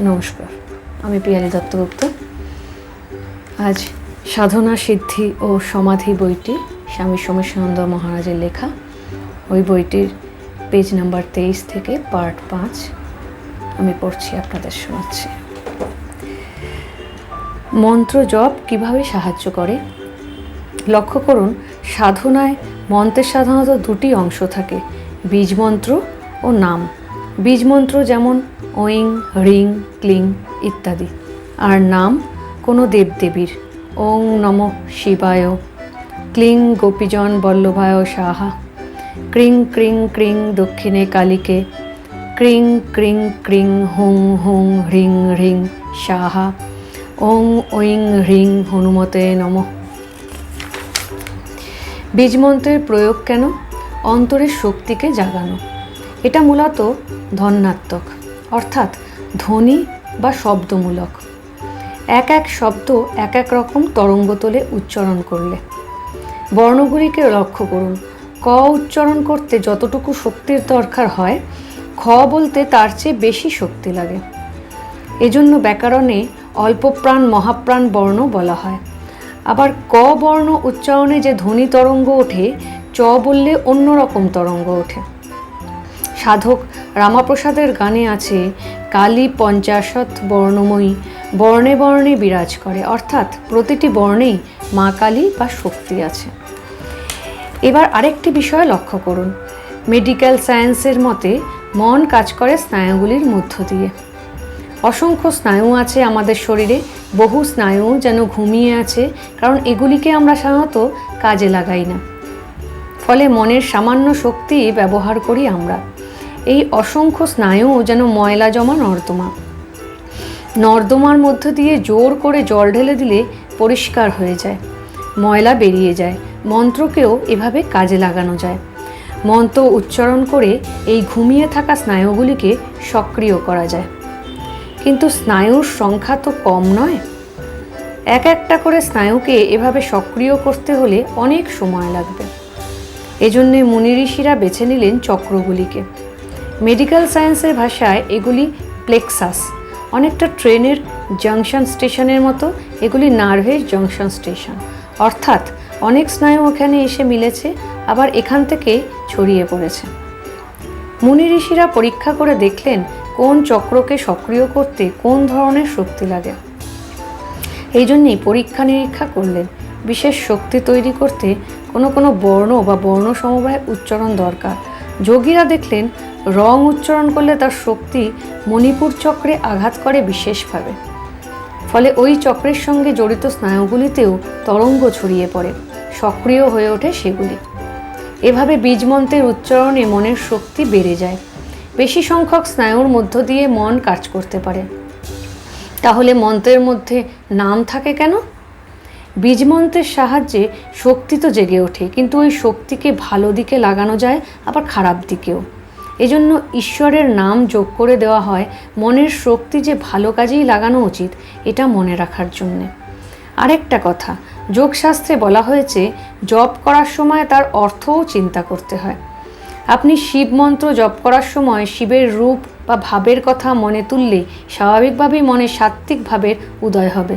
নমস্কার, আমি পিয়ালি দত্তগুপ্ত। আজ সাধনা সিদ্ধি ও সমাধি বইটি স্বামী সোমেশানন্দ মহারাজের লেখা। ওই বইটির পেজ নাম্বার 23 থেকে পার্ট 5 আমি পড়ছি, আপনাদের শোনাচ্ছি। মন্ত্র জপ কিভাবে সাহায্য করে? লক্ষ্য করুন, সাধনায় মন্ত্রের সাধারণত দুটি অংশ থাকে, বীজমন্ত্র ও নাম। বীজমন্ত্র যেমন ঐং, হ্রিং, ক্লিং ইত্যাদি, আর নাম কোনো দেবদেবীর, ওং নমঃ শিবায়, ক্লিং গোপীজন বল্লভায় সাহা, ক্রিং ক্রিং ক্রিং দক্ষিণে কালীকে, ক্রিং ক্রিং ক্রিং হুং হুং হ্রিং হ্রিং সাহা, ওং ঐং হ্রিং হনুমতে নমঃ। বীজমন্ত্রের প্রয়োগ কেন? অন্তরের শক্তিকে জাগানো। এটা মূলত ধ্বন্যাত্মক, অর্থাৎ ধ্বনি বা শব্দমূলক। এক এক শব্দ এক এক রকম তরঙ্গ তোলে উচ্চারণ করলে। বর্ণগুলিকে লক্ষ্য করুন, ক উচ্চারণ করতে যতটুকু শক্তির দরকার হয়, খ বলতে তার চেয়ে বেশি শক্তি লাগে। এজন্য ব্যাকরণে অল্পপ্রাণ মহাপ্রাণ বর্ণ বলা হয়। আবার ক বর্ণ উচ্চারণে যে ধ্বনি তরঙ্গ ওঠে, চ বললে অন্যরকম তরঙ্গ ওঠে। সাধক রামাপ্রসাদের গানে আছে, কালী পঞ্চাশত বর্ণময়ী, বর্ণে বর্ণে বিরাজ করে, অর্থাৎ প্রতিটি বর্ণেই মা কালী বা শক্তি আছে। এবার আরেকটি বিষয় লক্ষ্য করুন, মেডিকেল সায়েন্সের মতে মন কাজ করে স্নায়ুগুলির মধ্য দিয়ে। অসংখ্য স্নায়ু আছে আমাদের শরীরে, বহু স্নায়ু যেন ঘুমিয়ে আছে, কারণ এগুলিকে আমরা সাধারণত কাজে লাগাই না। ফলে মনের সামান্য শক্তি ব্যবহার করি আমরা। এই অসংখ্য স্নায়ু যেন ময়লা জমা নর্দমা। নর্দমার মধ্য দিয়ে জোর করে জল ঢেলে দিলে পরিষ্কার হয়ে যায়, ময়লা বেরিয়ে যায়। মন্ত্রকেও এভাবে কাজে লাগানো যায়। মন্ত্র উচ্চারণ করে এই ঘুমিয়ে থাকা স্নায়ুগুলিকে সক্রিয় করা যায়। কিন্তু স্নায়ুর সংখ্যা তো কম নয়। এক একটা করে স্নায়ুকে এভাবে সক্রিয় করতে হলে অনেক সময় লাগবে। এজন্যে মুনি ঋষিরা বেছে নিলেন চক্রগুলিকে। মেডিকেল সায়েন্সের ভাষায় এগুলি প্লেক্সাস। অনেকটা ট্রেনের জাংশন স্টেশনের মতো এগুলি নার্ভের জাংশন স্টেশন, অর্থাৎ অনেক স্নায়ু ওখানে এসে মিলেছে, আবার এখান থেকে ছড়িয়ে পড়েছে। মুনি ঋষিরা পরীক্ষা করে দেখলেন কোন চক্রকে সক্রিয় করতে কোন ধরনের শক্তি লাগে। এই জন্যেই পরীক্ষা নিরীক্ষা করলেন। বিশেষ শক্তি তৈরি করতে কোনো কোনো বর্ণ বা বর্ণ সমবায় উচ্চারণ দরকার। যোগীরা দেখলেন রং উচ্চারণ করলে তার শক্তি মণিপুর চক্রে আঘাত করে বিশেষভাবে। ফলে ওই চক্রের সঙ্গে জড়িত স্নায়ুগুলিতেও তরঙ্গ ছড়িয়ে পড়ে, সক্রিয় হয়ে ওঠে সেগুলি। এভাবে বীজমন্ত্রের উচ্চারণে মনের শক্তি বেড়ে যায়। বেশি সংখ্যক স্নায়ুর মধ্য দিয়ে মন কাজ করতে পারে। তাহলে মন্ত্রের মধ্যে নাম থাকে কেন? বীজমন্ত্রের সাহায্যে শক্তি তো জেগে ওঠে, কিন্তু ওই শক্তিকে ভালো দিকে লাগানো যায়, আবার খারাপ দিকেও। এজন্য ঈশ্বরের নাম যোগ করে দেওয়া হয়, মনের শক্তি যে ভালো কাজেই লাগানো উচিত এটা মনে রাখার জন্যে। আরেকটা কথা, যোগশাস্ত্রে বলা হয়েছে জপ করার সময় তার অর্থও চিন্তা করতে হয়। আপনি শিব মন্ত্র জপ করার সময় শিবের রূপ বা ভাবের কথা মনে তুললে স্বাভাবিকভাবেই মনে সাত্ত্বিক ভাবের উদয় হবে।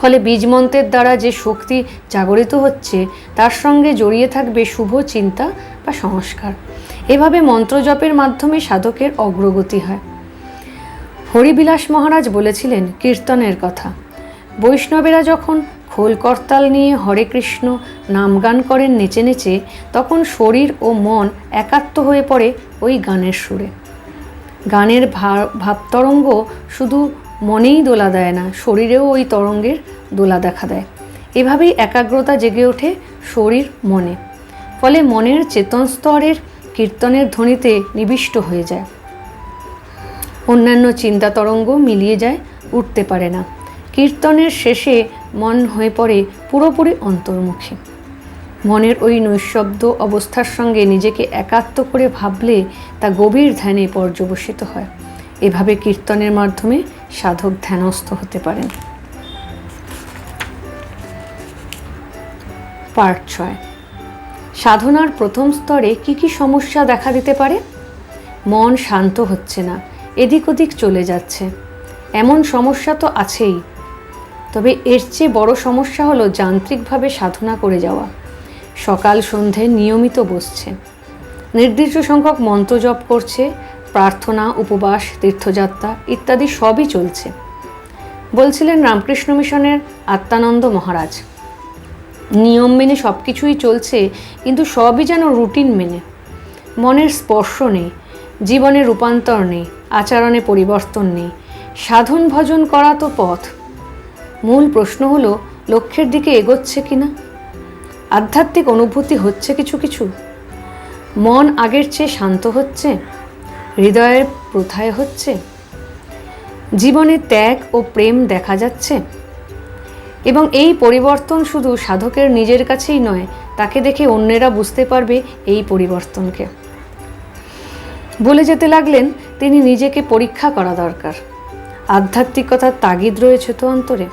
ফলে বীজমন্ত্রের দ্বারা যে শক্তি জাগরিত হচ্ছে তার সঙ্গে জড়িয়ে থাকবে শুভ চিন্তা বা সংস্কার। এভাবে মন্ত্র জপের মাধ্যমে সাধকের অগ্রগতি হয়। হরিবিলাস মহারাজ বলেছিলেন কীর্তনের কথা। বৈষ্ণবেরা যখন খোল করতাল নিয়ে হরে কৃষ্ণ নামগান করেন নেচে নেচে, তখন শরীর ও মন একাত্ম হয়ে পড়ে ওই গানের সুরে। গানের ভাবতরঙ্গ শুধু মনেই দোলা দেয় না, শরীরেও ওই তরঙ্গের দোলা দেখা দেয়। এভাবেই একাগ্রতা জেগে ওঠে শরীর মনে। ফলে মনের চেতন স্তরের কীর্তনের ধ্বনিতে নিবিষ্ট হয়ে যায়। অন্যান্য চিন্তা তরঙ্গ মিলিয়ে যায়, উঠতে পারে না। কীর্তনের শেষে মন হয়ে পড়ে পুরোপুরি অন্তর্মুখী। মনের ওই নৈঃশব্দ অবস্থার সঙ্গে নিজেকে একাত্ম করে ভাবলে তা গভীর ধ্যানে পর্যবসিত হয়। এভাবে কীর্তনের মাধ্যমে সাধক ধ্যানস্থ হতে পারেন। পার্ট 6। সাধনার প্রথম স্তরে কি কি সমস্যা দেখা দিতে পারে? মন শান্ত হচ্ছে না, এদিক ওদিক চলে যাচ্ছে। এমন সমস্যা তো আছেই, তবে এর চেয়ে বড় সমস্যা হলো যান্ত্রিকভাবে সাধনা করে যাওয়া। সকাল সন্ধে নিয়মিত বসছে, নির্দিষ্ট সংখ্যক মন্ত্র জপ করছে, প্রার্থনা, উপবাস, তীর্থযাত্রা ইত্যাদি সবই চলছে। বলছিলেন রামকৃষ্ণ মিশনের আত্মানন্দ মহারাজ, নিয়ম মেনে সব কিছুই চলছে, কিন্তু সবই যেন রুটিন মেনে। মনের স্পর্শ নেই, জীবনে রূপান্তর নেই, আচরণে পরিবর্তন নেই। সাধন ভজন করা তো পথ, মূল প্রশ্ন হলো লক্ষ্যের দিকে এগোচ্ছে কিনা, আধ্যাত্মিক অনুভূতি হচ্ছে কিছু কিছু, মন আগের চেয়ে শান্ত হচ্ছে, হৃদয়ের প্রথায় হচ্ছে, জীবনে ত্যাগ ও প্রেম দেখা যাচ্ছে। এবং এই পরিবর্তন শুধু সাধকের নিজের কাছেই নয়, তাকে দেখে অন্যেরা বুঝতে পারবে এই পরিবর্তনকে। বলে যেতে লাগলেন, তিনি নিজেকে পরীক্ষা করা দরকার। আধ্যাত্মিকতার তাগিদ রয়েছে তো অন্তরে।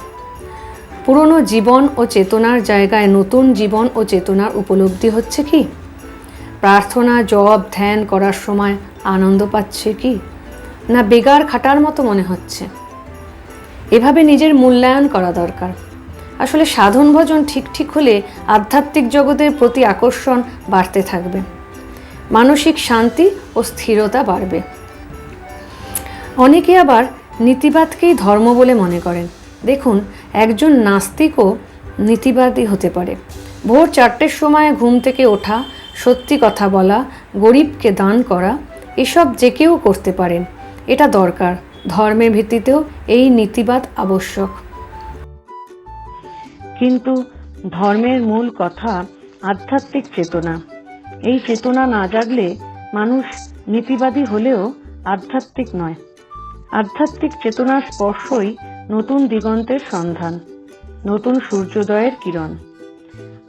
পুরনো জীবন ও চেতনার জায়গায় নতুন জীবন ও চেতনার উপলব্ধি হচ্ছে কি? প্রার্থনা, জপ, ধ্যান করার সময় আনন্দ পাচ্ছে কি, না বেগার খাটার মতো মনে হচ্ছে? এভাবে নিজের মূল্যায়ন করা দরকার। আসলে সাধন ভজন ঠিক হলে আধ্যাত্মিক জগতের প্রতি আকর্ষণ বাড়তে থাকবে, মানসিক শান্তি ও স্থিরতা বাড়বে। অনেকে আবার নীতিবাদকেই ধর্ম বলে মনে করেন। দেখুন, একজন নাস্তিকও নীতিবাদী হতে পারে। ভোর 4টের সময় ঘুম থেকে ওঠা, সত্যি কথা বলা, গরিবকে দান করা, এসব যে কেউ করতে পারেন। এটা দরকার। ধর্মের ভিত্তিতেও এই নীতিবাদ আবশ্যক। কিন্তু ধর্মের মূল কথা আধ্যাত্মিক চেতনা। এই চেতনা না জাগলে মানুষ নীতিবাদী হলেও আধ্যাত্মিক নয়। আধ্যাত্মিক চেতনার স্পর্শই নতুন দিগন্তের সন্ধান, নতুন সূর্যোদয়ের কিরণ।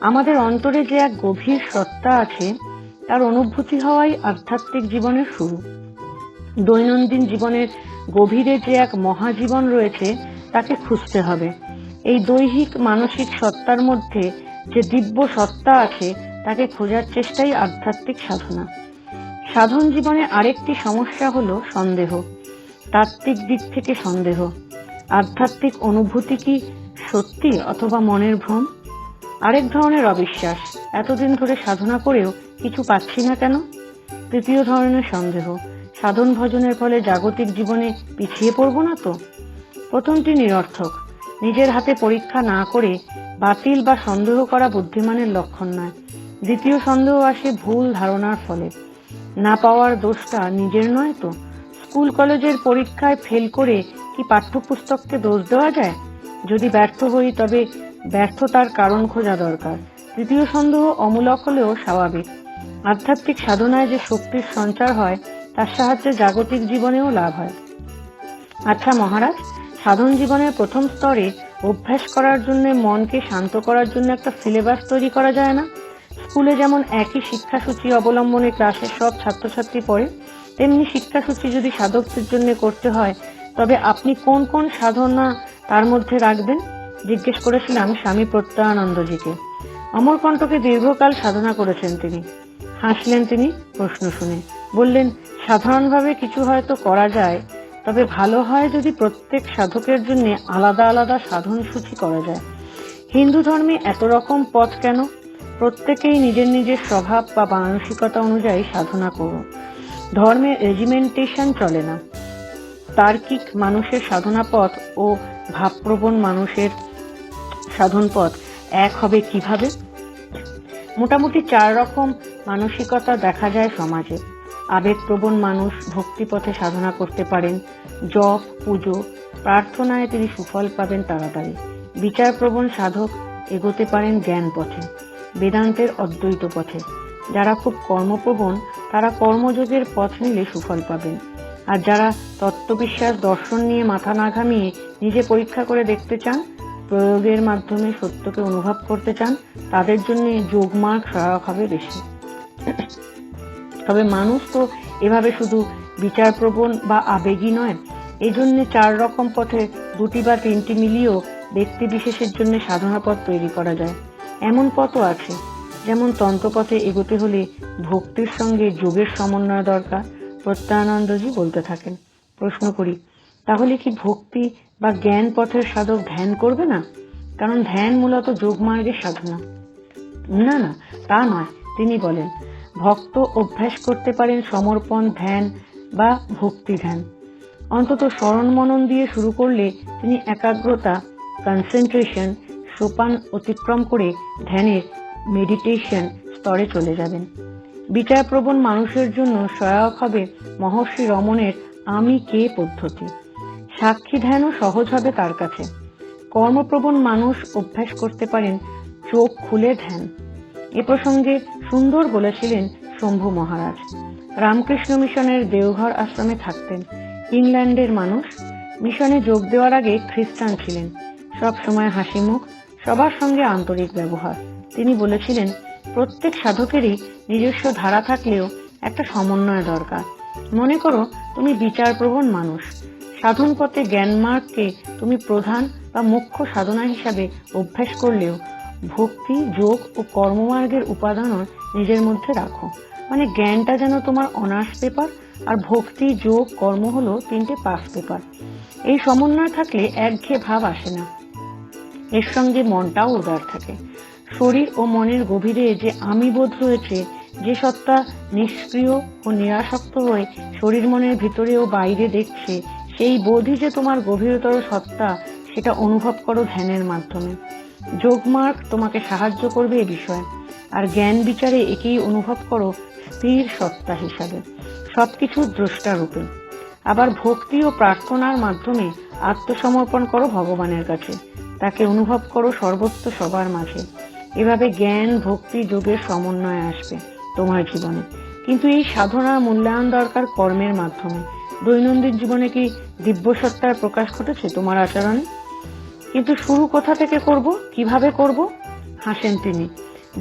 আমাদের অন্তরে যে এক গভীর সত্তা আছে, তার অনুভূতি হওয়াই আধ্যাত্মিক জীবনের শুরু। দৈনন্দিন জীবনের গভীরে যে এক মহাজীবন রয়েছে, তাকে খুঁজতে হবে। এই দৈহিক মানসিক সত্তার মধ্যে যে দিব্য সত্তা আছে, তাকে খোঁজার চেষ্টাই আধ্যাত্মিক সাধনা। সাধন জীবনে আরেকটি সমস্যা হলো সন্দেহ, তাত্ত্বিক দিক থেকে সন্দেহ। আধ্যাত্মিক অনুভূতি কি সত্যি অথবা মনের ভ্রম? আরেক ধরনের অবিশ্বাস, এতদিন ধরে সাধনা করেও কিছু পাচ্ছি না কেন? তৃতীয় ধরনের সন্দেহ, সাধন ভজনের ফলে জাগতিক জীবনে পিছিয়ে পড়ব না তো? প্রথমটি নিরর্থক। নিজের হাতে পরীক্ষা না করে বাতিল বা সন্দেহ করা বুদ্ধিমানের লক্ষণ নয়। দ্বিতীয় সন্দেহ আসে ভুল ধারণার ফলে। না পাওয়ার দোষটা নিজের নয় তো? স্কুল কলেজের পরীক্ষায় ফেল করে কি পাঠ্যপুস্তককে দোষ দেওয়া যায়? যদি ব্যর্থ হই, তবে ব্যর্থতার কারণ খোঁজা দরকার। তৃতীয় সন্দেহ অমূলক হলেও স্বাভাবিক। আধ্যাত্মিক সাধনায় যে শক্তির সঞ্চার হয়, তার সাহায্যে জাগতিক জীবনেও লাভ হয়। আচ্ছা মহারাজ, সাধন জীবনের প্রথম স্তরে অভ্যাস করার জন্য, মনকে শান্ত করার জন্য একটা সিলেবাস তৈরি করা যায় না? স্কুলে যেমন একই শিক্ষাসূচি অবলম্বনে ক্লাসের সব ছাত্রছাত্রী পড়ে, তেমনি শিক্ষাসূচি যদি সাধকদের জন্য করতে হয়, তবে আপনি কোন কোন সাধনা তার মধ্যে রাখবেন? জিজ্ঞেস করেছিলাম স্বামী প্রত্যয়ানন্দজিকে। অমরকণ্টকে দীর্ঘকাল সাধনা করেছেন তিনি। হাসলেন তিনি প্রশ্ন শুনে, বললেন, সাধারণভাবে কিছু হয়তো করা যায়, তবে ভালো হয় যদি প্রত্যেক সাধকের জন্য আলাদা আলাদা সাধন সূচি করা যায়। হিন্দু ধর্মে এত রকম পথ কেন? প্রত্যেকেই নিজের নিজের স্বভাব বা মানসিকতা অনুযায়ী সাধনা করুন। ধর্মে রেজিমেন্টেশন চলে না। তার্কিক মানুষের সাধনা পথ ও ভাবপ্রবণ মানুষের সাধন পথ এক হবে কিভাবে? মোটামুটি 4 রকম মানসিকতা দেখা যায় সমাজে। আবেগপ্রবণ মানুষ ভক্তিপথে সাধনা করতে পারেন। জপ, পুজো, প্রার্থনায় তিনি সুফল পাবেন তাড়াতাড়ি। বিচারপ্রবণ সাধক এগোতে পারেন জ্ঞান পথে, বেদান্তের অদ্বৈত পথে। যারা খুব কর্মপ্রবণ, তারা কর্মযোগের পথ নিলে সুফল পাবেন। আর যারা তত্ত্ববিশ্বাস, দর্শন নিয়ে মাথা না ঘামিয়ে নিজে পরীক্ষা করে দেখতে চান, প্রয়োগের মাধ্যমে সত্যকে অনুভব করতে চান, তাদের জন্য যোগমার্গ সহায়ক হবে বেশি। তবে মানুষ তো এভাবে শুধু বিচারপ্রবণ বা আবেগী নয়। এই জন্য 4 রকম পথে 2টি বা 3টি মিলিয়েও ব্যক্তি বিশেষের জন্য সাধনা পথ তৈরি করা যায়। এমন পথও আছে, যেমন তন্ত্রপথে এগোতে হলে ভক্তির সঙ্গে যোগের সমন্বয় দরকার। প্রত্যয়ানন্দজি বলতে থাকেন, প্রশ্ন করি, তাহলে কি ভক্তি বা জ্ঞান পথের সাধক ধ্যান করবে না? কারণ ধ্যান মূলত যোগমার্গের সাধনা। না না, তা নয়। তিনি বলেন, ভক্ত অভ্যাস করতে পারেন সমর্পণ ধ্যান বা ভক্তি ধ্যান। অন্তত স্মরণ মনন দিয়ে শুরু করলে তিনি একাগ্রতা, কনসেন্ট্রেশন সোপান অতিক্রম করে ধ্যানের মেডিটেশন স্তরে চলে যাবেন। বিচারপ্রবণ মানুষের জন্য সহায়ক হবে মহর্ষি রমণের আমি কে পদ্ধতি। সাক্ষী ধ্যানও সহজ হবে তার কাছে। কর্মপ্রবণ মানুষ অভ্যাস করতে পারেন চোখ খুলে ধ্যান। এ প্রসঙ্গে সুন্দর বলেছিলেন শম্ভু মহারাজ। রামকৃষ্ণ মিশনের দেওঘর আশ্রমে থাকতেন। ইংল্যান্ডের মানুষ, মিশনে যোগ দেওয়ার আগে খ্রিস্টান ছিলেন। সব সময় হাসি মুখ, সবার সঙ্গে আন্তরিক ব্যবহার। তিনি বলেছিলেন, প্রত্যেক সাধকেরই নিজস্ব ধারা থাকলেও একটা সমন্বয় দরকার। মনে করো তুমি বিচারপ্রবণ মানুষ, সাধন পথে জ্ঞানমার্গকে তুমি প্রধান বা মুখ্য সাধনা হিসাবে অভ্যাস করলেও ভক্তি, যোগ ও কর্মমার্গের উপাদানও নিজের মধ্যে রাখো। মানে জ্ঞানটা যেন তোমার অনার্স পেপার, আর ভক্তি, যোগ, কর্ম হলো 3টে পাস পেপার। এই সমন্বয় থাকলে একঘেয়ে ভাব আসে না। এর সঙ্গে মনটাও উদার থাকে। শরীর ও মনের গভীরে যে আমি বোধ রয়েছে, যে সত্তা নিষ্ক্রিয় ও নিরাসক্ত হয়ে শরীর মনের ভিতরে ও বাইরে দেখছে, সেই বোধই যে তোমার গভীরতর সত্তা, সেটা অনুভব করো ধ্যানের মাধ্যমে। যোগমার্গ তোমাকে সাহায্য করবে এ বিষয়ে। আর জ্ঞান বিচারে একেই অনুভব করো স্থির সত্তা হিসাবে, সবকিছু দ্রষ্টা রূপে। আবার ভক্তি ও প্রার্থনার মাধ্যমে আত্মসমর্পণ করো ভগবানের কাছে, তাকে অনুভব করো সর্বত্র সবার মাঝে। এভাবে জ্ঞান, ভক্তি, যোগের সমন্বয় আসবে তোমার জীবনে। কিন্তু এই সাধনার মূল্যায়ন দরকার কর্মের মাধ্যমে। দৈনন্দিন জীবনে কি দিব্যসত্তার প্রকাশ ঘটেছে তোমার আচরণে? কিন্তু শুরু কোথা থেকে করব, কিভাবে করব? হাসেন তিনি।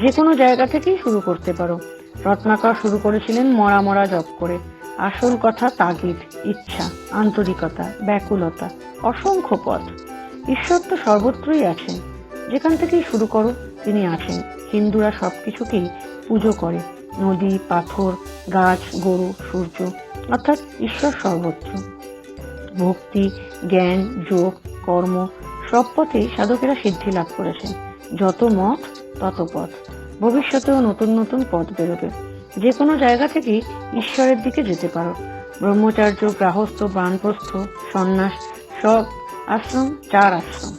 যে কোনো জায়গা থেকেই শুরু করতে পারো। রত্নাকর শুরু করেছিলেন মরা মরা জপ করে। আসল কথা তাগিদ, ইচ্ছা, আন্তরিকতা, ব্যাকুলতা, অসংখ্য পথ। ঈশ্বর তো সর্বত্রই আছেন। যেখান থেকেই শুরু করো তিনি আছেন। হিন্দুরা সবকিছুকেই পুজো করে, নদী, পাথর, গাছ, গরু, সূর্য, অর্থাৎ ঈশ্বর সর্বত্র। ভক্তি, জ্ঞান, যোগ, কর্ম সব পথেই সাধকেরা সিদ্ধি লাভ করেছেন। যত মত তত পথ। ভবিষ্যতেও নতুন নতুন পথ বেরোবে। যে কোনো জায়গা থেকেই ঈশ্বরের দিকে যেতে পারো। ব্রহ্মচার্য, গৃহস্থ, বানপ্রস্থ, সন্ন্যাস, সব আশ্রম 4 আশ্রম।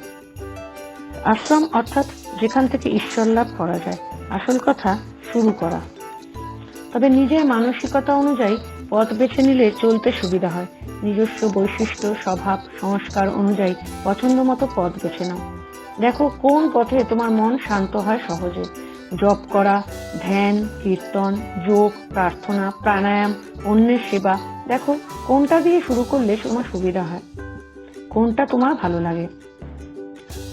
আশ্রম অর্থাৎ যেখান থেকে ঈশ্বর লাভ করা যায়। আসল কথা শুরু করা। তবে নিজের মানসিকতা অনুযায়ী পথ বেছে নিলে চলতে সুবিধা হয়। নিজস্ব বৈশিষ্ট্য, স্বভাব, সংস্কার অনুযায়ী পছন্দ মতো পথ বেছে নাও। দেখো কোন পথে তোমার মন শান্ত হয় সহজে। জপ করা, ধ্যান, কীর্তন, যোগ, প্রার্থনা, প্রাণায়াম, অন্যের সেবা, দেখো কোনটা দিয়ে শুরু করলে তোমার সুবিধা হয়, কোনটা তোমার ভালো লাগে।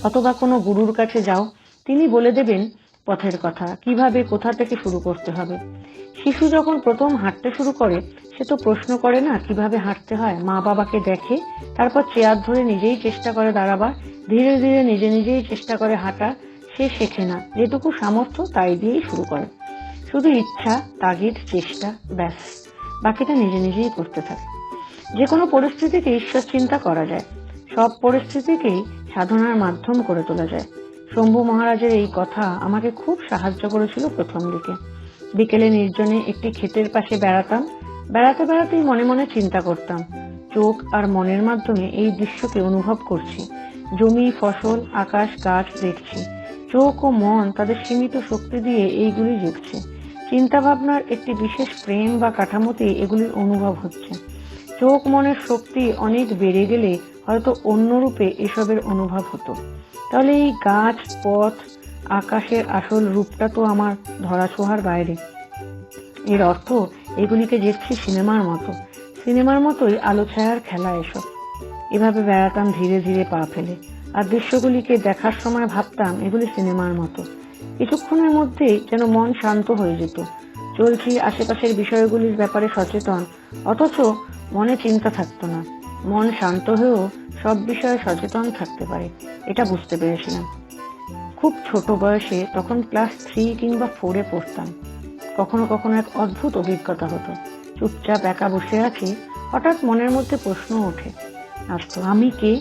অথবা কোনো গুরুর কাছে যাও, তিনি বলে দেবেন পথের কথা, কিভাবে কোথা থেকে শুরু করতে হবে। শিশু যখন প্রথম হাঁটতে শুরু করে, সে তো প্রশ্ন করে না কিভাবে হাঁটতে হয়, মা বাবাকে দেখে, তারপর চেয়ার ধরে নিজেই চেষ্টা করে দাঁড়াবার, ধীরে ধীরে নিজে নিজেই চেষ্টা করে হাঁটা। সে শেখে না, যেটুকু সামর্থ্য তাই দিয়েই শুরু করে। শুধু ইচ্ছা, তাগিদ, চেষ্টা, ব্যাস, বাকিটা নিজে নিজেই করতে থাকে। যে কোনো পরিস্থিতিকে ঈশ্বর চিন্তা করা যায়। সব পরিস্থিতিকেই সাধনার মাধ্যম করে তোলা যায়। শম্ভু মহারাজের এই কথা আমাকে খুব সাহায্য করেছিল প্রথম দিকে। বিকেলে নির্জনে একটি ক্ষেতের পাশে বেড়াতাম। বেড়াতে বেড়াতেই মনে মনে চিন্তা করতাম। চোখ আর মনের মাধ্যমে এই দৃশ্যকে অনুভব করছি। জমি, ফসল, আকাশ, গাছ দেখছি। চোখ ও মন তাদের সীমিত শক্তি দিয়ে এইগুলি দেখছে। চিন্তা ভাবনার একটি বিশেষ প্রেম বা কাঠামোতেই এগুলির অনুভব হচ্ছে। চোখ মনের শক্তি অনেক বেড়ে গেলে হয়তো অন্য রূপে এসবের অনুভব হতো। তাহলে এই গাছ, পথ, আকাশের আসল রূপটা তো আমার ধরাছোঁয়ার বাইরে। এর অর্থ এগুলিকে দেখছি সিনেমার মতো। সিনেমার মতোই আলো ছায়ার খেলা এসব। এভাবে বেড়াতাম ধীরে ধীরে পা ফেলে। আর দৃশ্যগুলিকে দেখার সময় ভাবতাম এগুলি সিনেমার মতো। কিছুক্ষণের মধ্যেই যেন মন শান্ত হয়ে যেত। চলছি আশেপাশের বিষয়গুলির ব্যাপারে সচেতন, অথচ মনে চিন্তা থাকতো না। মন শান্ত হয়েও সব বিষয়ে সচেতন থাকতে পারে, এটা বুঝতে পেরেছিলাম। খুব ছোট বয়সে, তখন ক্লাস 3 কিংবা 4-এ পড়তাম। কখনো কখনো এক অদ্ভুত অভিজ্ঞতা হতো। চুপচাপ একা বসে আছি, হঠাৎ মনের মধ্যে প্রশ্ন ওঠে আসতো, আমি কে?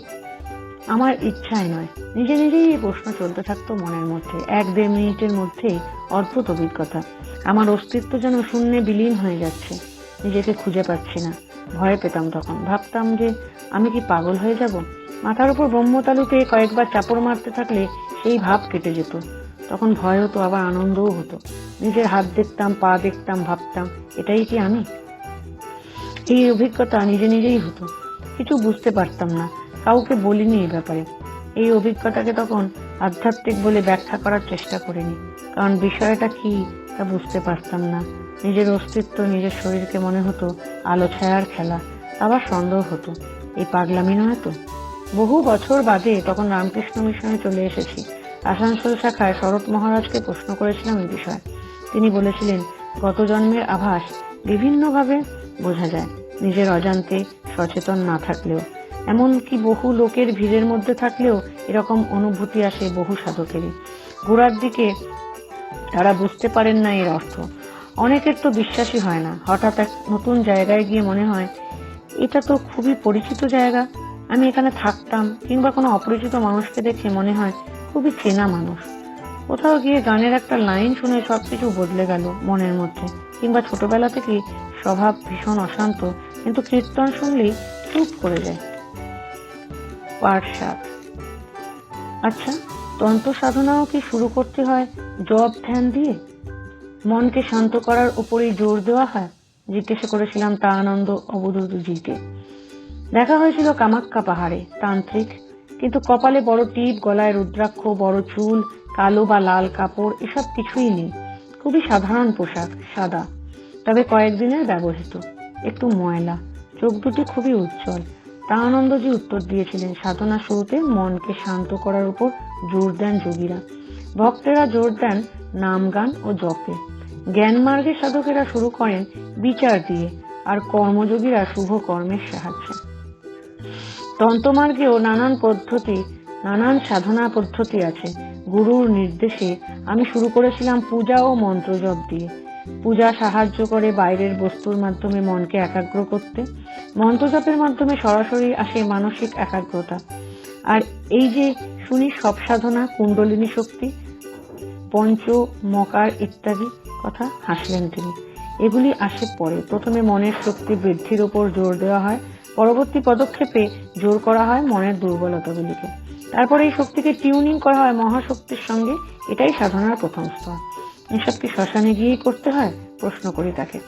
আমার ইচ্ছায় নয়, নিজে নিজেই এই প্রশ্ন চলতে থাকতো মনের মধ্যে। 1-1.5 মিনিটের মধ্যে অদ্ভুত অভিজ্ঞতা। আমার অস্তিত্ব যেন শূন্যে বিলীন হয়ে যাচ্ছে, নিজেকে খুঁজে পাচ্ছি না। ভয় পেতাম তখন, ভাবতাম যে আমি কি পাগল হয়ে যাব? মাথার উপর ব্রহ্মতালুতে কয়েকবার চাপড় মারতে থাকলে সেই ভাব কেটে যেত। তখন ভয় হতো, আবার আনন্দও হতো। নিজের হাত দেখতাম, পা দেখতাম, ভাবতাম এটাই কি আমি? এই অভিজ্ঞতা নিজে নিজেই হতো, কিছু বুঝতে পারতাম না, কাউকে বলিনি এই ব্যাপারে। এই অভিজ্ঞতাকে তখন আধ্যাত্মিক বলে ব্যাখ্যা করার চেষ্টা করিনি, কারণ বিষয়টা কি তা বুঝতে পারতাম না। নিজের অস্তিত্ব, নিজের শরীরকে মনে হতো আলো ছায়ার খেলা। আবার সন্দেহ হতো, এই পাগলামি নয় তো? বহু বছর বাদে তখন রামকৃষ্ণ মিশনে চলে এসেছি। আসানসোল শাখায় শরৎ মহারাজকে প্রশ্ন করেছিলাম এই বিষয়ে। তিনি বলেছিলেন, গত জন্মের আভাস বিভিন্নভাবে বোঝা যায়, নিজের অজান্তে সচেতন না থাকলেও। এমনকি বহু লোকের ভিড়ের মধ্যে থাকলেও এরকম অনুভূতি আসে বহু সাধকেরই। গোড়ার দিকে তারা বুঝতে পারেন না এর অর্থ। অনেকের তো বিশ্বাসই হয় না। হঠাৎ এক নতুন জায়গায় গিয়ে মনে হয় এটা তো খুবই পরিচিত জায়গা, আমি এখানে থাকতাম। কিংবা কোনো অপরিচিত মানুষকে দেখে মনে হয় খুবই চেনা মানুষ। কোথাও গিয়ে গানের একটা লাইন শুনে সবকিছু বদলে গেল মনের মধ্যে। কিংবা ছোটবেলা থেকেই স্বভাব ভীষণ অশান্ত, কিন্তু কীর্তন শুনলেই চুপ করে যায়। পার্ট 7। আচ্ছা, তন্ত্র সাধনাও কি শুরু করতে হয় জপ ধ্যান দিয়ে? মনকে শান্ত করার উপরেই জোর দেওয়া হয়? জিজ্ঞাসা করেছিলাম তা আনন্দ অবধূতজিকে। দেখা হয়েছিল কামাক্কা পাহাড়ে, তান্ত্রিক, কিন্তু কপালে বড় টিপ, গলায় রুদ্রাক্ষ, বড় চুল, কালো বা লাল কাপড় এসব কিছুই নেই। খুবই সাধারণ পোশাক, সাদা, তবে কয়েকদিনের ব্যবহৃত, একটু ময়লা, চোখ দুটি খুবই উজ্জ্বল। তা আনন্দজি উত্তর দিয়েছিলেন, সাধনা শুরুতে মনকে শান্ত করার উপর জোর দেন যোগীরা। ভক্তেরা জোর দেন নাম গান ও জপে। জ্ঞান মার্গের সাধকেরা শুরু করেন বিচার দিয়ে, আর কর্মযোগীরা শুভ কর্মের সাহায্যে। তন্ত্রমার্গেও নানান সাধনা পদ্ধতি আছে। গুরুর নির্দেশে আমি শুরু করেছিলাম পূজা ও মন্ত্র জপ দিয়ে। পূজা সাহায্য করে বাইরের বস্তুর মাধ্যমে মনকে একাগ্র করতে। মন্ত্র জপের মাধ্যমে সরাসরি আসে মানসিক একাগ্রতা। আর এই যে শুনি সব সাধনা, কুণ্ডলিনী শক্তি, পঞ্চ মকার ইত্যাদি কথা, হাসলেন তিনি। এগুলি আসে পরে। প্রথমে মনের শক্তি বৃদ্ধির উপর জোর দেওয়া হয়, পরবর্তী পদক্ষেপে জোর করা হয় মনের দুর্বলতাগুলিকে। তারপরে এই শক্তিকে টিউনিং করা হয় মহাশক্তির সঙ্গে। এটাই সাধনার প্রথম স্তর। এসব কি শ্মশানে গিয়েই করতে হয়? প্রশ্ন করি তাকে।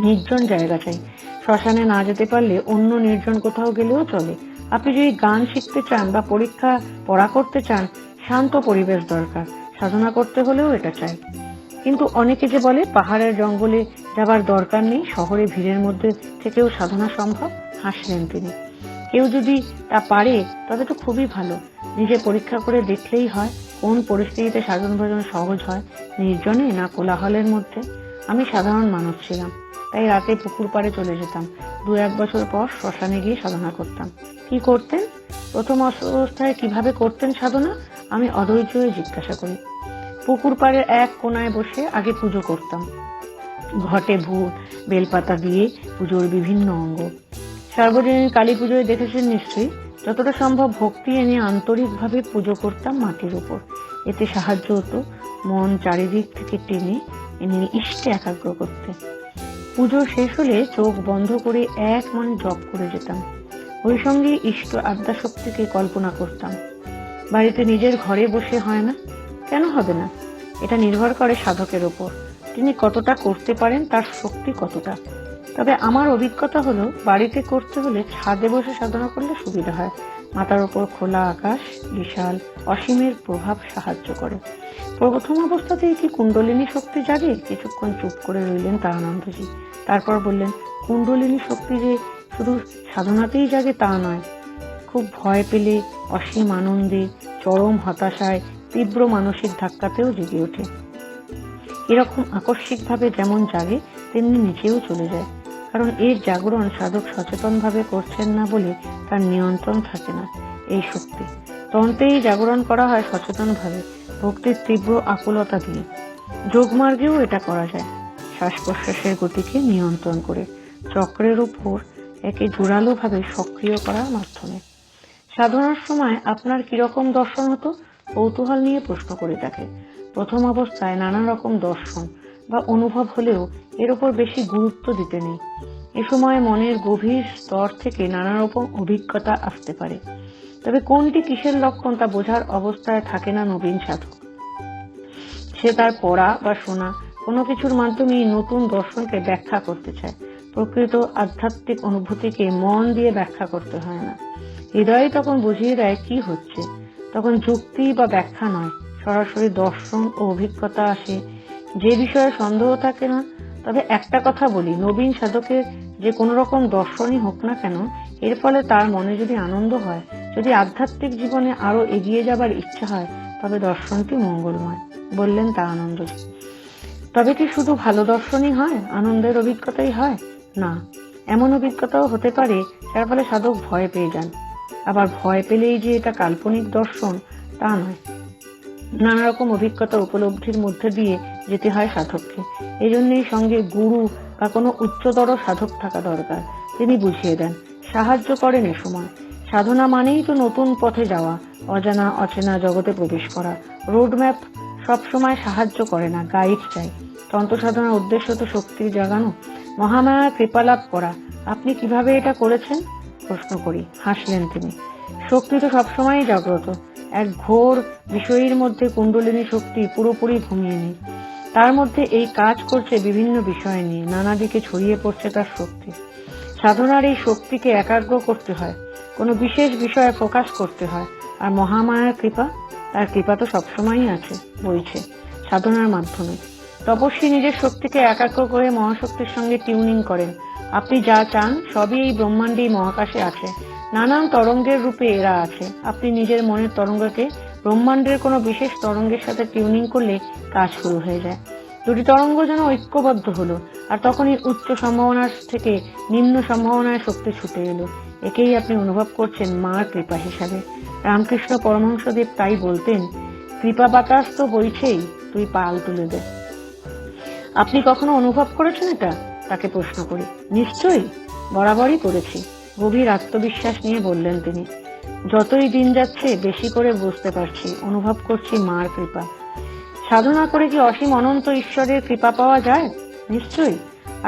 নির্জন জায়গা চাই। শ্মশানে না যেতে পারলে অন্য নির্জন কোথাও গেলেও চলে। আপনি যদি গান শিখতে চান বা পড়া করতে চান, শান্ত পরিবেশ দরকার। সাধনা করতে হলেও এটা চাই। কিন্তু অনেকে যে বলে পাহাড়ের জঙ্গলে যাবার দরকার নেই, শহরে ভিড়ের মধ্যে থেকেও সাধনা সম্ভব। হাসলেন তিনি। কেউ যদি তা পারে তবে তো খুবই ভালো। নিজে পরীক্ষা করে দেখলেই হয় কোন পরিস্থিতিতে সাধন ভজন সহজ হয়, নির্জনে না কোলাহলের মধ্যে। আমি সাধারণ মানুষ ছিলাম, তাই রাতে পুকুর পাড়ে চলে যেতাম। 2-1 বছর পর শ্মশানে গিয়ে সাধনা করতাম। কি করতেন? প্রথম অবস্থায় কিভাবে করতেন সাধনা? আমি অধৈর্য হয়ে জিজ্ঞাসা করি। পুকুর পাড়ের এক কোনায় বসে আগে পুজো করতাম। ঘটে বেলপাতা দিয়ে পুজোর বিভিন্ন অঙ্গ। সার্বজনীন কালী পুজোয় দেখেছেন নিশ্চয়ই। যতটা সম্ভব ভক্তি এনে আন্তরিকভাবে পুজো করতাম মাটির উপর। এতে সাহায্য হতো মন চারিদিক থেকে টেনে এনে ইষ্টে একাগ্র করতে। পুজো শেষ হলে চোখ বন্ধ করে এক মনে জপ করে যেতাম। ওই সঙ্গে ইষ্ট আদ্যাশক্তিকে কল্পনা করতাম। বাড়িতে নিজের ঘরে বসে হয় না? কেন হবে না? এটা নির্ভর করে সাধকের ওপর, তিনি কতটা করতে পারেন, তার শক্তি কতটা। তবে আমার অভিজ্ঞতা হলো বাড়িতে করতে হলে ছাদে বসে সাধনা করলে সুবিধা হয়। মাথার ওপর খোলা আকাশ, বিশাল অসীমের প্রভাব সাহায্য করে। প্রথম অবস্থাতেই কি কুণ্ডলিনী শক্তি জাগে? কিছুক্ষণ চুপ করে রইলেন তারানন্দজি। তারপর বললেন, কুণ্ডলিনী শক্তি যে শুধু সাধনাতেই জাগে তা নয়, খুব ভয় পেলে, অসীম আনন্দে, চরম হতাশায়, তীব্র মানসিক ধাক্কাতেও জেগে ওঠে। এরকম আকস্মিকভাবে যেমন জাগে তেমনি নিচেও চলে যায়। কারণ এর জাগরণ সাধক সচেতনভাবে করছেন না বলে তার নিয়ন্ত্রণ থাকে না। এই শক্তি তন্ত্রেই জাগরণ করা হয় সচেতনভাবে, ভক্তির তীব্র আকুলতা দিয়ে। যোগমার্গেও এটা করা যায়, শ্বাস প্রশ্বাসের গতিকে নিয়ন্ত্রণ করে। চক্রের উপর একে জোরালোভাবে সক্রিয় করার মাধ্যমে। সাধনার সময় আপনার কিরকম দর্শন হতো? কৌতূহল নিয়ে প্রশ্ন করে থাকে। প্রথম অবস্থায় নানা রকম দর্শন বা অনুভব হলেও এর উপর বেশি গুরুত্ব দিতে নেই। এ সময় মনের গভীর স্তর থেকে নানা রকম অভিজ্ঞতা আসতে পারে, তবে কোনটি কিসের লক্ষণ তা বোঝার অবস্থায় থাকে না নবীন সাধক। সে তার পড়া বা শোনা কোনো কিছুর মাধ্যমেই নতুন দর্শনকে ব্যাখ্যা করতে চায়। প্রকৃত আধ্যাত্মিক অনুভূতিকে মন দিয়ে ব্যাখ্যা করতে হয় না, হৃদয় তখন বুঝিয়ে দেয় কি হচ্ছে। তখন যুক্তি বা ব্যাখ্যা নয়, সরাসরি দর্শন ও অভিজ্ঞতা আসে, যে বিষয়ে সন্দেহ থাকে না। তবে একটা কথা বলি, নবীন সাধকের যে কোনো রকম দর্শনই হোক না কেন, এর ফলে তার মনে যদি আনন্দ হয়, যদি আধ্যাত্মিক জীবনে আরো এগিয়ে যাবার ইচ্ছা হয়, তবে দর্শনটি মঙ্গলময়। বললেন তা আনন্দজি। তবে কি শুধু ভালো দর্শনই হয়, আনন্দের অভিজ্ঞতাই হয়? না, এমন অভিজ্ঞতাও হতে পারে যার ফলে সাধক ভয় পেয়ে যান। আবার ভয় পেলেই যে এটা কাল্পনিক দর্শন তা নয়। নানা রকম অভিজ্ঞতা উপলব্ধির মধ্যে দিয়ে যেতে হয় সাধককে। এই জন্যই সঙ্গে গুরু বা কোনো উচ্চতর সাধক থাকা দরকার। তিনি বুঝিয়ে দেন, সাহায্য করেন। এ সময় সাধনা মানেই তো নতুন পথে যাওয়া, অজানা অচেনা জগতে প্রবেশ করা। রোডম্যাপ সবসময় সাহায্য করে না, গাইড চাই। তন্ত্র সাধনার উদ্দেশ্য তো শক্তির জাগানো, মহামায়ার কৃপালাভ করা। আপনি কিভাবে এটা করেছেন? প্রশ্ন করি। হাসলেন তিনি। শক্তি তো সবসময়ই জাগ্রত। এক ঘোর বিষয়ের মধ্যে কুণ্ডলিনী শক্তি পুরোপুরি ঘুমিয়ে নেই। তার মধ্যে এই কাজ করছে বিভিন্ন বিষয় নিয়ে, নানা দিকে ছড়িয়ে পড়ছে তার শক্তি। সাধনার এই শক্তিকে একাগ্র করতে হয়, কোনো বিশেষ বিষয়ে ফোকাস করতে হয়। আর মহামায়ার কৃপা, তার কৃপা তো সবসময়ই আছে, বইছে সাধনার মাধ্যমে। তপস্বী নিজের শক্তিকে একাগ্র করে মহাশক্তির সঙ্গে টিউনিং করেন। আপনি যা চান সবই এই ব্রহ্মাণ্ডে, মহাকাশে আছে। নানান তরঙ্গের রূপে এরা আছে। আপনি নিজের মনের তরঙ্গকে ব্রহ্মাণ্ডের কোনো বিশেষ তরঙ্গের সাথে টিউনিং করলে কাজ শুরু হয়ে যায়। দুটি তরঙ্গ যেন ঐক্যবদ্ধ হলো, আর তখনই উচ্চ সম্ভাবনার থেকে নিম্ন সম্ভাবনায় শক্তি ছুটে এলো। একেই আপনি অনুভব করছেন মার কৃপা হিসাবে। রামকৃষ্ণ পরমহংসদেব তাই বলতেন, কৃপা বাতাস তো বইছেই, তুই পাল তুলে দে। আপনি কখনো অনুভব করেছেন এটা? তাকে প্রশ্ন করি। নিশ্চয়ই, বরাবরই করেছি, গভীর আত্মবিশ্বাস নিয়ে বললেন তিনি। যতই দিন যাচ্ছে বেশি করে বুঝতে পারছি, অনুভব করছি মার কৃপা। সাধনা করে কি অসীম অনন্ত ঈশ্বরের কৃপা পাওয়া যায়? নিশ্চয়ই।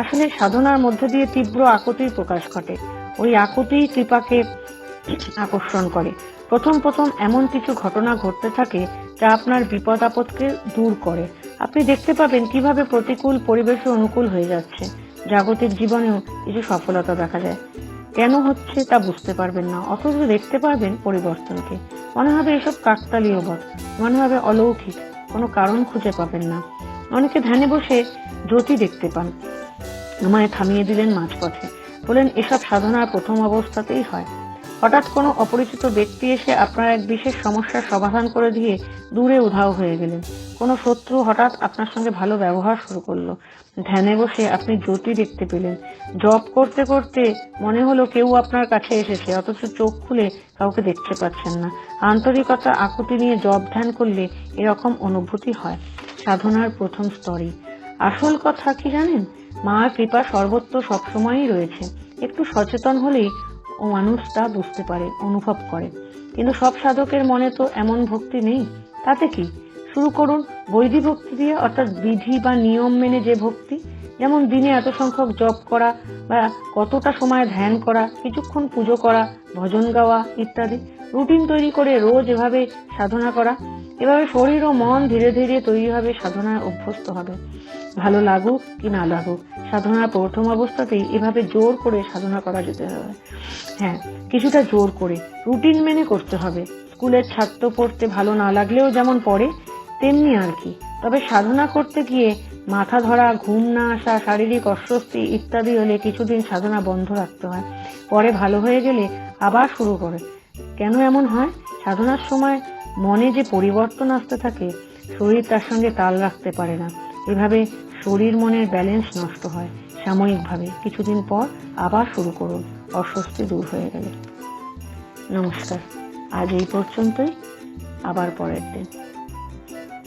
আসলে সাধনার মধ্যে দিয়ে তীব্র আকুতির প্রকাশ ঘটে। ওই আকুতি কৃপাকে আকর্ষণ করে। প্রথম প্রথম এমন কিছু ঘটনা ঘটতে থাকে যা আপনার বিপদ আপদকে দূর করে। আপনি দেখতে পাবেন কিভাবে প্রতিকূল পরিবেশে অনুকূল হয়ে যাচ্ছে। জাগতিক জীবনেও কিছু সফলতা দেখা যায়। কেন হচ্ছে তা বুঝতে পারবেন না, অথচ দেখতে পারবেন পরিবর্তনকে। মনে হবে এসব কাকতালীয় বধ, মনে হবে অলৌকিক, কোনো কারণ খুঁজে পাবেন না। অনেকে ধ্যানে বসে জ্যোতি দেখতে পান। আমায় থামিয়ে দিলেন মাঝপথে, বলেন এসব সাধনার প্রথম অবস্থাতেই হয়। হঠাৎ কোনো অপরিচিত ব্যক্তি এসে আপনার এক বিশেষ সমস্যার সমাধান করে দিয়ে দূরে উধাও হয়ে গেলেন। কোনো শত্রু হঠাৎ আপনার সঙ্গে ভালো ব্যবহার শুরু করলো। ধ্যানে বসে আপনি জ্যোতি দেখতে পেলেন। জপ করতে করতে মনে হলো কেউ আপনার কাছে এসেছে, অথচ চোখ খুলে কাউকে দেখতে পাচ্ছেন না। আন্তরিকতা আকুতি নিয়ে জপ ধ্যান করলে এরকম অনুভূতি হয়। সাধনার প্রথম স্তরই। আসল কথা কি জানেন? মার কৃপা সর্বত্র সবসময়ই রয়েছে। একটু সচেতন হলেই ও মানুষ তা বুঝতে পারে, অনুভব করে। কিন্তু সব সাধকের মনে তো এমন ভক্তি নেই। তাতে কি, শুরু করুন বৈধি ভক্তি দিয়ে, অর্থাৎ বিধি বা নিয়ম মেনে যে ভক্তি। যেমন দিনে এত সংখ্যক জপ করা, বা কতটা সময় ধ্যান করা, কিছুক্ষণ পুজো করা, ভজন গাওয়া ইত্যাদি। রুটিন তৈরি করে রোজ এভাবে সাধনা করা। এভাবে শরীর ও মন ধীরে ধীরে তৈরি হবে, সাধনায় অভ্যস্ত হবে। ভালো লাগুক কি না লাগুক, সাধনার প্রথম অবস্থাতেই এভাবে জোর করে সাধনা করা যেতে হবে। হ্যাঁ, কিছুটা জোর করে রুটিন মেনে করতে হবে। স্কুলের ছাত্র পড়তে ভালো না লাগলেও যেমন পড়ে, তেমনি আর কি। তবে সাধনা করতে গিয়ে মাথা ধরা, ঘুম না আসা, শারীরিক অস্বস্তি ইত্যাদি হলে কিছুদিন সাধনা বন্ধ রাখতে হয়। পরে ভালো হয়ে গেলে আবার শুরু করে। কেন এমন হয়? সাধনার সময় মনে যে পরিবর্তন আসতে থাকে, শরীর তার সঙ্গে তাল রাখতে পারে না। এভাবে শরীর মনের ব্যালেন্স নষ্ট হয় সাময়িকভাবে। কিছুদিন পর আবার শুরু করুন, অস্বস্তি দূর হয়ে গেলে। নমস্কার, আজ এই পর্যন্তই, আবার পরের দিন।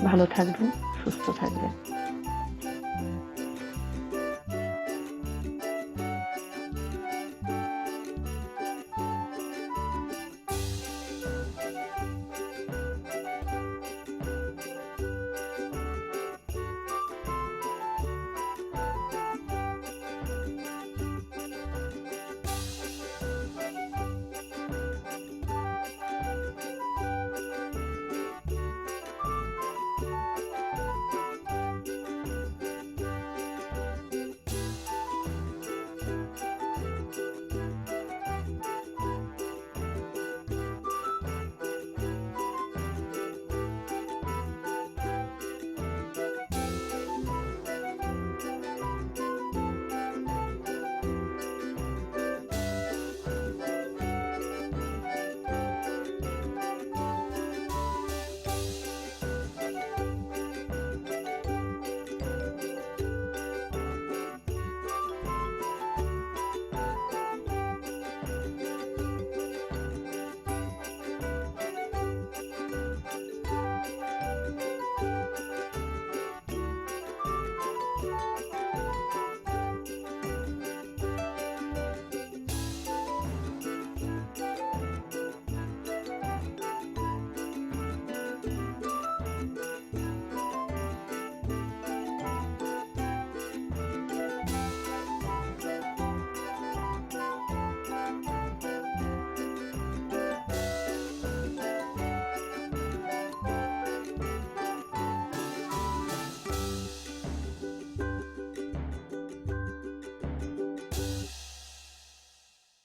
ভালো থাকবেন, সুস্থ থাকবেন।